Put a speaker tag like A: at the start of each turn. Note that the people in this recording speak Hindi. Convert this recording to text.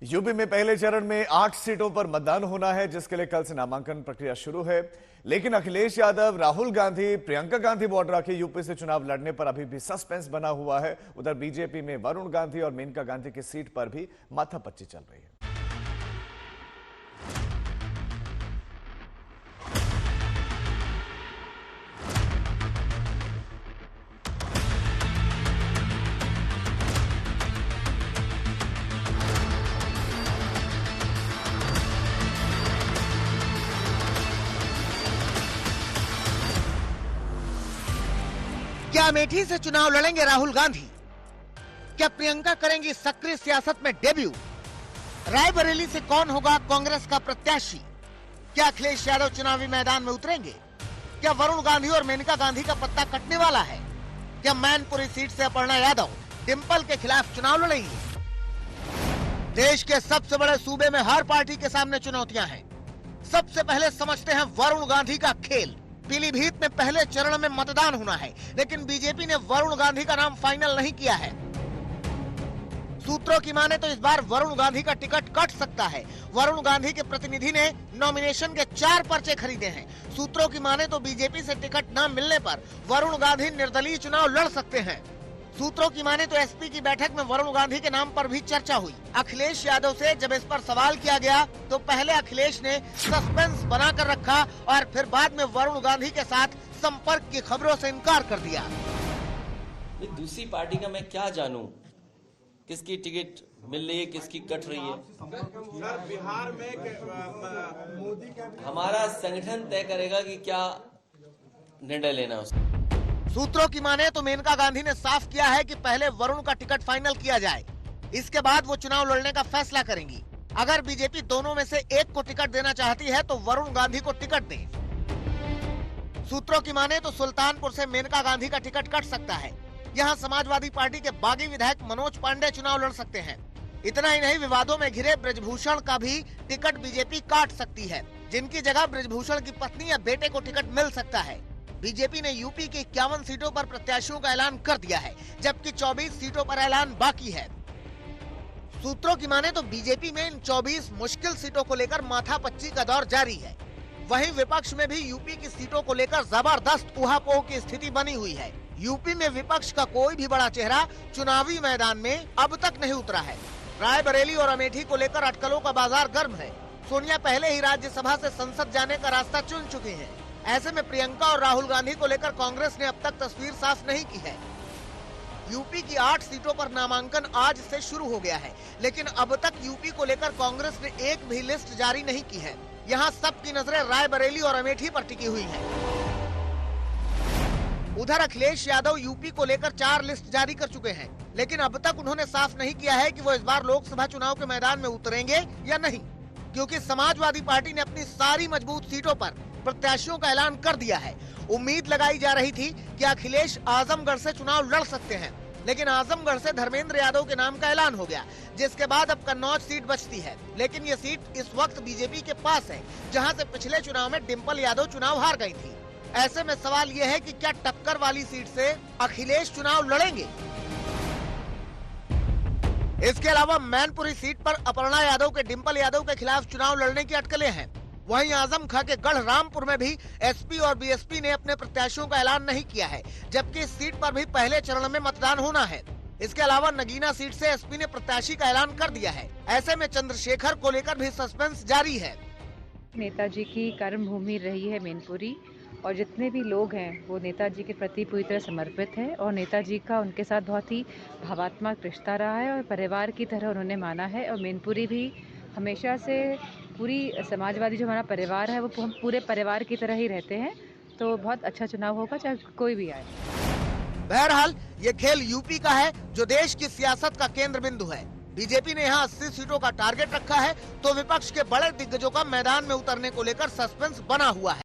A: यूपी में पहले चरण में 8 सीटों पर मतदान होना है, जिसके लिए कल से नामांकन प्रक्रिया शुरू है। लेकिन अखिलेश यादव, राहुल गांधी, प्रियंका गांधी वाड्रा के यूपी से चुनाव लड़ने पर अभी भी सस्पेंस बना हुआ है। उधर बीजेपी में वरुण गांधी और मेनका गांधी की सीट पर भी माथापच्ची चल रही है।
B: क्या अमेठी से चुनाव लड़ेंगे राहुल गांधी? क्या प्रियंका करेंगी सक्रिय सियासत में डेब्यू? रायबरेली से कौन होगा कांग्रेस का प्रत्याशी? क्या अखिलेश यादव चुनावी मैदान में उतरेंगे? क्या वरुण गांधी और मेनका गांधी का पत्ता कटने वाला है? क्या मैनपुरी सीट से अपर्णा यादव डिंपल के खिलाफ चुनाव लड़ेंगी? देश के सबसे बड़े सूबे में हर पार्टी के सामने चुनौतियां हैं। सबसे पहले समझते हैं वरुण गांधी का खेल। पीलीभीत में पहले चरण में मतदान होना है, लेकिन बीजेपी ने वरुण गांधी का नाम फाइनल नहीं किया है। सूत्रों की माने तो इस बार वरुण गांधी का टिकट कट सकता है। वरुण गांधी के प्रतिनिधि ने नॉमिनेशन के 4 पर्चे खरीदे हैं। सूत्रों की माने तो बीजेपी से टिकट न मिलने पर वरुण गांधी निर्दलीय चुनाव लड़ सकते हैं। सूत्रों की माने तो एसपी की बैठक में वरुण गांधी के नाम पर भी चर्चा हुई। अखिलेश यादव से जब इस पर सवाल किया गया तो पहले अखिलेश ने सस्पेंस बनाकर रखा और फिर बाद में वरुण गांधी के साथ संपर्क की खबरों से इनकार कर दिया।
C: दूसरी पार्टी का मैं क्या जानूं, किसकी टिकट मिल रही है, किसकी कट रही है।
D: बिहार में मोदी का
C: हमारा संगठन तय करेगा कि क्या निर्णय लेना है उसका।
B: सूत्रों की माने तो मेनका गांधी ने साफ किया है कि पहले वरुण का टिकट फाइनल किया जाए, इसके बाद वो चुनाव लड़ने का फैसला करेंगी। अगर बीजेपी दोनों में से एक को टिकट देना चाहती है तो वरुण गांधी को टिकट दें। सूत्रों की माने तो सुल्तानपुर से मेनका गांधी का टिकट कट सकता है। यहाँ समाजवादी पार्टी के बागी विधायक मनोज पांडे चुनाव लड़ सकते हैं। इतना ही नहीं, विवादों में घिरे ब्रजभूषण का भी टिकट बीजेपी काट सकती है, जिनकी जगह ब्रजभूषण की पत्नी या बेटे को टिकट मिल सकता है। बीजेपी ने यूपी के 51 सीटों पर प्रत्याशियों का ऐलान कर दिया है, जबकि 24 सीटों पर ऐलान बाकी है। सूत्रों की माने तो बीजेपी में इन 24 मुश्किल सीटों को लेकर माथापच्ची का दौर जारी है। वहीं विपक्ष में भी यूपी की सीटों को लेकर जबरदस्त ऊहापोह की स्थिति बनी हुई है। यूपी में विपक्ष का कोई भी बड़ा चेहरा चुनावी मैदान में अब तक नहीं उतरा है। रायबरेली और अमेठी को लेकर अटकलों का बाजार गर्म है। सोनिया पहले ही राज्यसभा से संसद जाने का रास्ता चुन चुकी हैं। ऐसे में प्रियंका और राहुल गांधी को लेकर कांग्रेस ने अब तक तस्वीर साफ नहीं की है। यूपी की 8 सीटों पर नामांकन आज से शुरू हो गया है, लेकिन अब तक यूपी को लेकर कांग्रेस ने एक भी लिस्ट जारी नहीं की है। यहाँ सबकी नजरें रायबरेली और अमेठी पर टिकी हुई हैं। उधर अखिलेश यादव यूपी को लेकर 4 लिस्ट जारी कर चुके हैं, लेकिन अब तक उन्होंने साफ नहीं किया है कि वो इस बार लोकसभा चुनाव के मैदान में उतरेंगे या नहीं, क्योंकि समाजवादी पार्टी ने अपनी सारी मजबूत सीटों पर प्रत्याशियों का ऐलान कर दिया है। उम्मीद लगाई जा रही थी कि अखिलेश आजमगढ़ से चुनाव लड़ सकते हैं, लेकिन आजमगढ़ से धर्मेंद्र यादव के नाम का ऐलान हो गया, जिसके बाद अब कन्नौज सीट बचती है। लेकिन ये सीट इस वक्त बीजेपी के पास है, जहां से पिछले चुनाव में डिंपल यादव चुनाव हार गई थी। ऐसे में सवाल ये है कि क्या टक्कर वाली सीट से अखिलेश चुनाव लड़ेंगे? इसके अलावा मैनपुरी सीट पर अपर्णा यादव के डिंपल यादव के खिलाफ चुनाव लड़ने की अटकलें हैं। वहीं आजम खां के गढ़ रामपुर में भी एसपी और बीएसपी ने अपने प्रत्याशियों का ऐलान नहीं किया है, जबकि इस सीट पर भी पहले चरण में मतदान होना है। इसके अलावा नगीना सीट से एसपी ने प्रत्याशी का ऐलान कर दिया है। ऐसे में चंद्रशेखर को लेकर भी सस्पेंस जारी है।
E: नेताजी की कर्मभूमि रही है मैनपुरी, और जितने भी लोग हैं वो नेताजी के प्रति पूरी तरह समर्पित है, और नेताजी का उनके साथ बहुत ही भावात्मक रिश्ता रहा है और परिवार की तरह उन्होंने माना है। और मैनपुरी भी हमेशा से पूरी समाजवादी जो हमारा परिवार है वो हम पूरे परिवार की तरह ही रहते हैं। तो बहुत अच्छा चुनाव होगा, चाहे कोई भी आए।
B: बहरहाल ये खेल यूपी का है, जो देश की सियासत का केंद्र बिंदु है। बीजेपी ने यहाँ 80 सीटों का टारगेट रखा है, तो विपक्ष के बड़े दिग्गजों का मैदान में उतरने को लेकर सस्पेंस बना हुआ है।